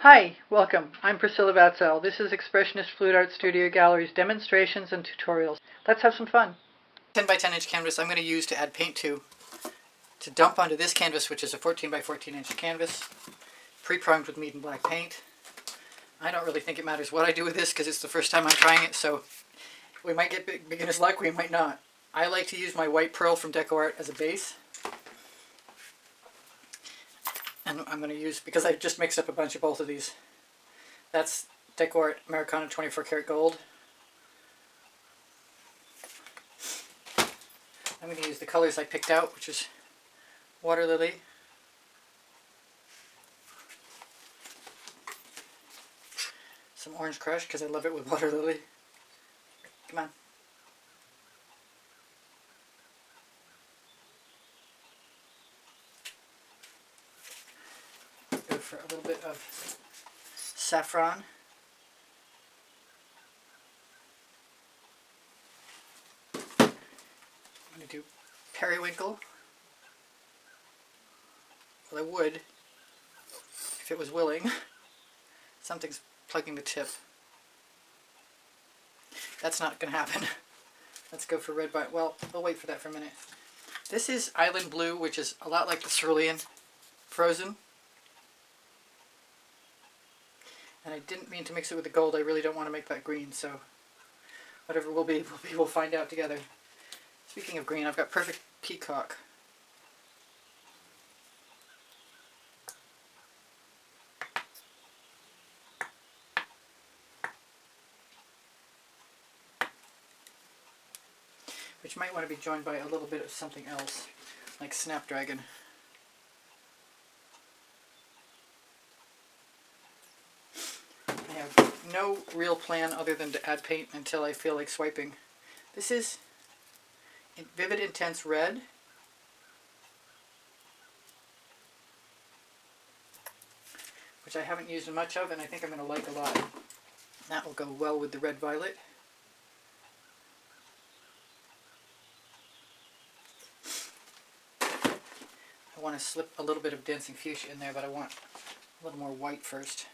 Hi, welcome. I'm Priscilla Batzell. This is Expressionist Fluid Art Studio Gallery's demonstrations and tutorials. Let's have some fun. 10 by 10 inch canvas I'm going to use to add paint to dump onto this canvas, which is a 14 by 14 inch canvas, pre-primed with mead and black paint. I don't really think it matters what I do with this because it's the first time I'm trying it, so we might get beginner's luck, we might not. I like to use my white pearl from DecoArt as a base. And I'm going to use, because I just mixed up a bunch of both of these, that's DecoArt Americana 24 karat gold. I'm going to use the colors I picked out, which is Water Lily, some Orange Crush, because I love it with Water Lily. Come on. Go for a little bit of saffron. I'm going to do periwinkle. Well, I would, if it was willing. Something's plugging the tip. That's not going to happen. Let's go for red by, well, we'll wait for that for a minute. This is Island Blue, which is a lot like the cerulean frozen. And I didn't mean to mix it with the gold. I really don't want to make that green, so whatever will be, we'll find out together. Speaking of green, I've got Perfect Peacock. Which might want to be joined by a little bit of something else, like Snapdragon. I have no real plan other than to add paint until I feel like swiping. This is Vivid Intense Red. Which I haven't used much of and I think I'm going to like a lot. That will go well with the red violet. I want to slip a little bit of Dancing Fuchsia in there, but I want a little more white first.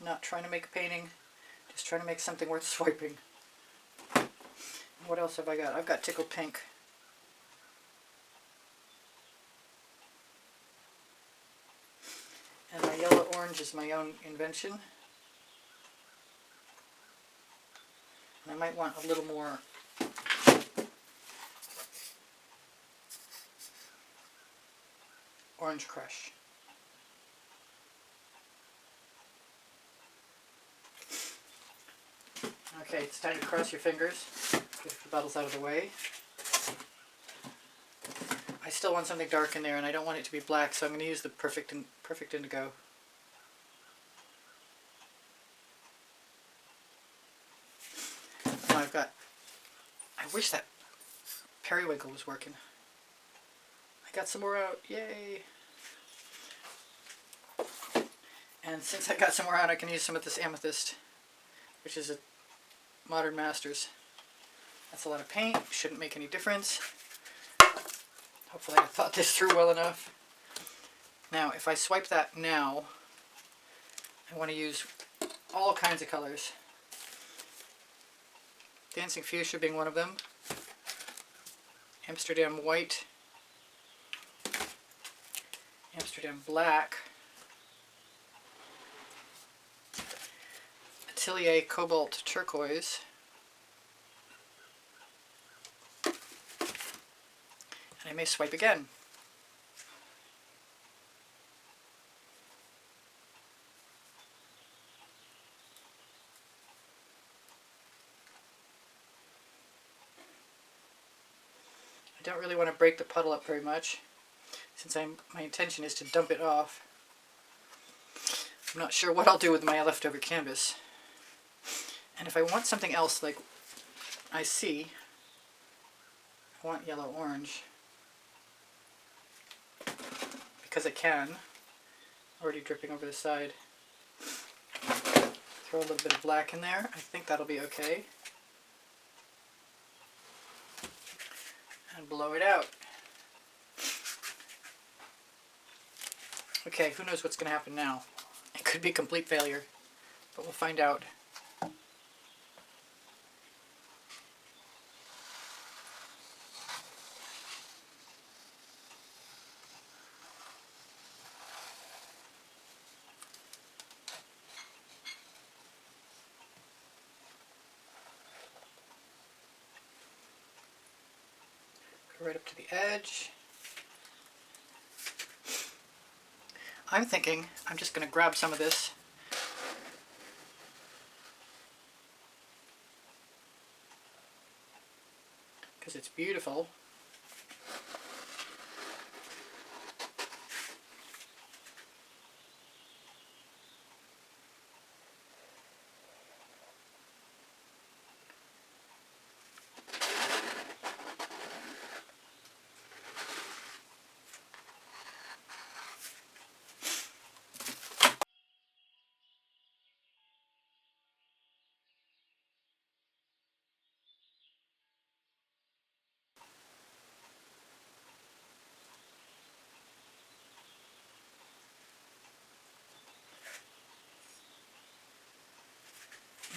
Not trying to make a painting, just trying to make something worth swiping. What else have I got? I've got Tickled Pink. And my yellow orange is my own invention. And I might want a little more Orange Crush. Okay, it's time to cross your fingers. Get the bottles out of the way. I still want something dark in there, and I don't want it to be black, so I'm going to use the Perfect Indigo. Now I've got, I wish that periwinkle was working. I got some more out, yay! And since I got some more out, I can use some of this Amethyst, which is a Modern Masters. That's a lot of paint, shouldn't make any difference. Hopefully I thought this through well enough. Now, if I swipe that now, I want to use all kinds of colors. Dancing Fuchsia being one of them. Amsterdam White. Amsterdam Black. Atelier Cobalt Turquoise. And I may swipe again. I don't really want to break the puddle up very much, since my intention is to dump it off. I'm not sure what I'll do with my leftover canvas. And if I want something else, like I see, I want yellow-orange. Because I can. Already dripping over the side. Throw a little bit of black in there. I think that'll be okay. And blow it out. Okay, who knows what's going to happen now. It could be a complete failure, but we'll find out. Go right up to the edge. I'm thinking I'm just going to grab some of this because it's beautiful.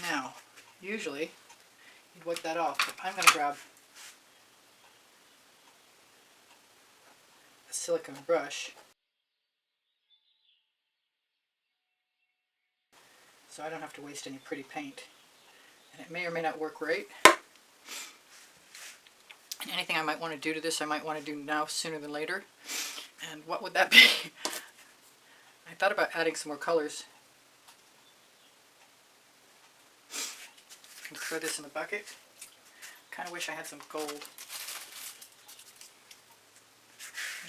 Now, usually you'd wipe that off, but I'm going to grab a silicone brush so I don't have to waste any pretty paint. And it may or may not work right. And anything I might want to do to this, I might want to do now sooner than later. And what would that be? I thought about adding some more colors. And throw this in the bucket. Kind of wish I had some gold.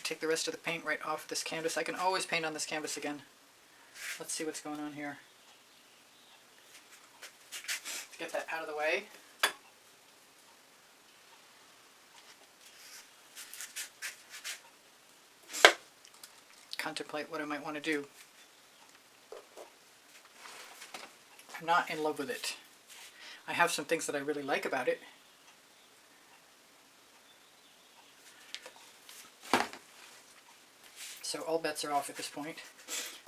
Take the rest of the paint right off this canvas. I can always paint on this canvas again. Let's see what's going on here. Get that out of the way. Contemplate what I might want to do. I'm not in love with it. I have some things that I really like about it. So all bets are off at this point,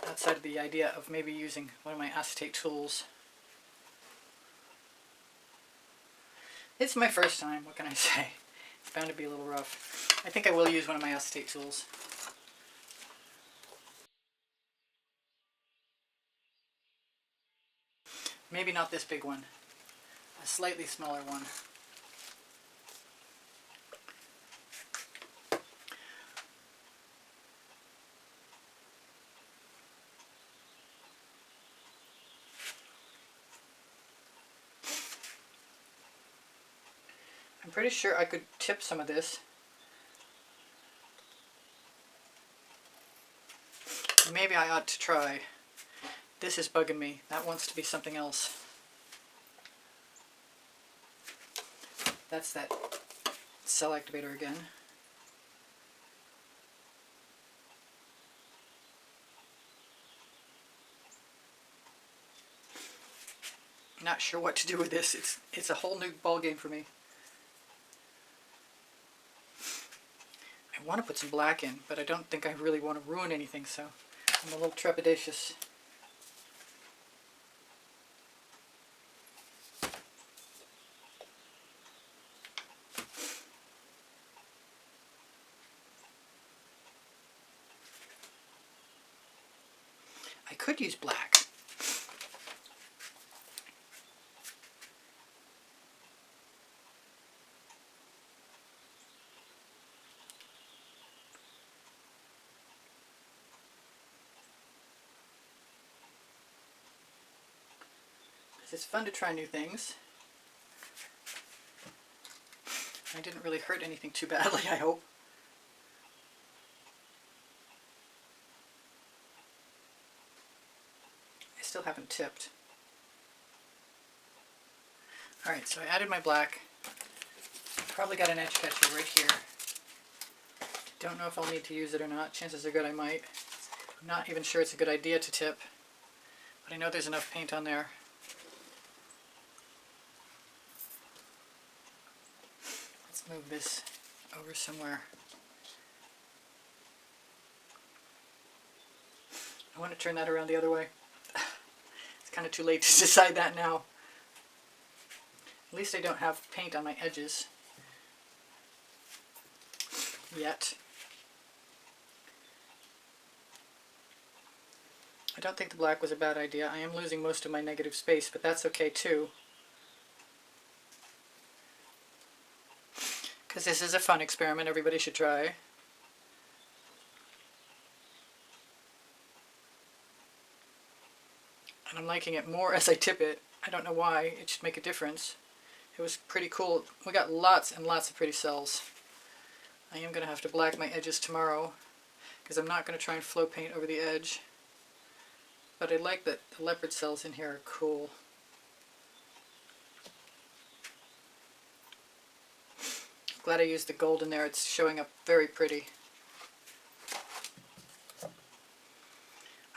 outside of the idea of maybe using one of my acetate tools. It's my first time, what can I say? It's bound to be a little rough. I think I will use one of my acetate tools. Maybe not this big one, a slightly smaller one. I'm pretty sure I could tip some of this. Maybe I ought to try. This is bugging me. That wants to be something else. That's that cell activator again. Not sure what to do with this. It's a whole new ball game for me. I want to put some black in, but I don't think I really want to ruin anything, so I'm a little trepidatious. I could use black. It's fun to try new things. I didn't really hurt anything too badly, I hope. I still haven't tipped. Alright, so I added my black. Probably got an edge catcher right here. Don't know if I'll need to use it or not. Chances are good I might. I'm not even sure it's a good idea to tip, but I know there's enough paint on there. Let's move this over somewhere. I want to turn that around the other way. It's kind of too late to decide that now. At least I don't have paint on my edges yet. I don't think the black was a bad idea. I am losing most of my negative space, but that's okay too. Because this is a fun experiment everybody should try. And I'm liking it more as I tip it. I don't know why. It should make a difference. It was pretty cool. We got lots and lots of pretty cells. I am going to have to black my edges tomorrow because I'm not going to try and flow paint over the edge. But I like that the leopard cells in here are cool. Glad I used the gold in there. It's showing up very pretty.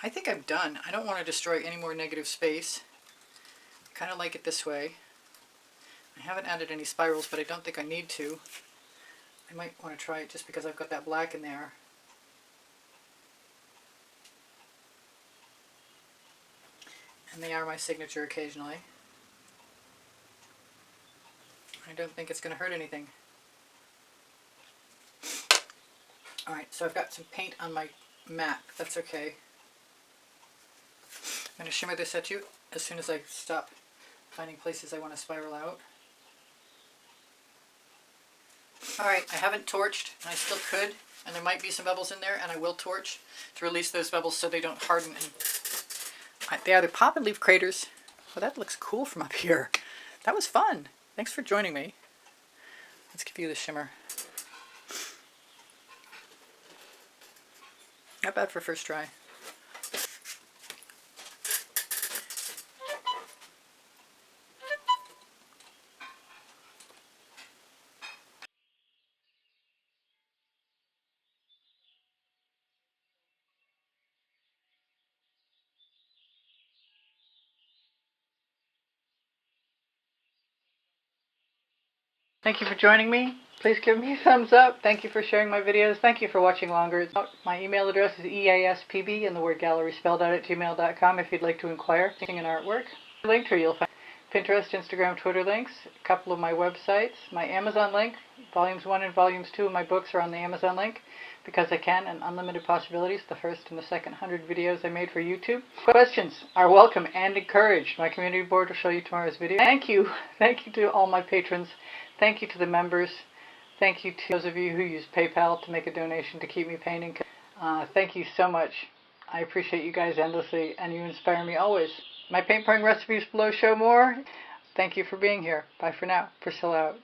I think I'm done. I don't want to destroy any more negative space. I kind of like it this way. I haven't added any spirals, but I don't think I need to. I might want to try it just because I've got that black in there. And they are my signature occasionally. I don't think it's going to hurt anything. Alright, so I've got some paint on my mat. That's okay. I'm going to shimmer this at you as soon as I stop finding places I want to spiral out. Alright, I haven't torched, and I still could, and there might be some bubbles in there, and I will torch to release those bubbles so they don't harden. And they either pop and leave craters. Well, that looks cool from up here. That was fun. Thanks for joining me. Let's give you the shimmer. Not bad for first try. Thank you for joining me. Please give me a thumbs up. Thank you for sharing my videos. Thank you for watching longer. My email address is easpb and the word gallery spelled out at gmail.com if you'd like to inquire in artwork. Linked here you'll find Pinterest, Instagram, Twitter links, a couple of my websites, my Amazon link. Volumes 1 and Volumes 2 of my books are on the Amazon link because I can, and Unlimited Possibilities, the first and the second 100 videos I made for YouTube. Questions are welcome and encouraged. My community board will show you tomorrow's video. Thank you. Thank you to all my patrons. Thank you to the members. Thank you to those of you who use PayPal to make a donation to keep me painting. Thank you so much. I appreciate you guys endlessly, and you inspire me always. My paint pouring recipes below show more. Thank you for being here. Bye for now. Priscilla out.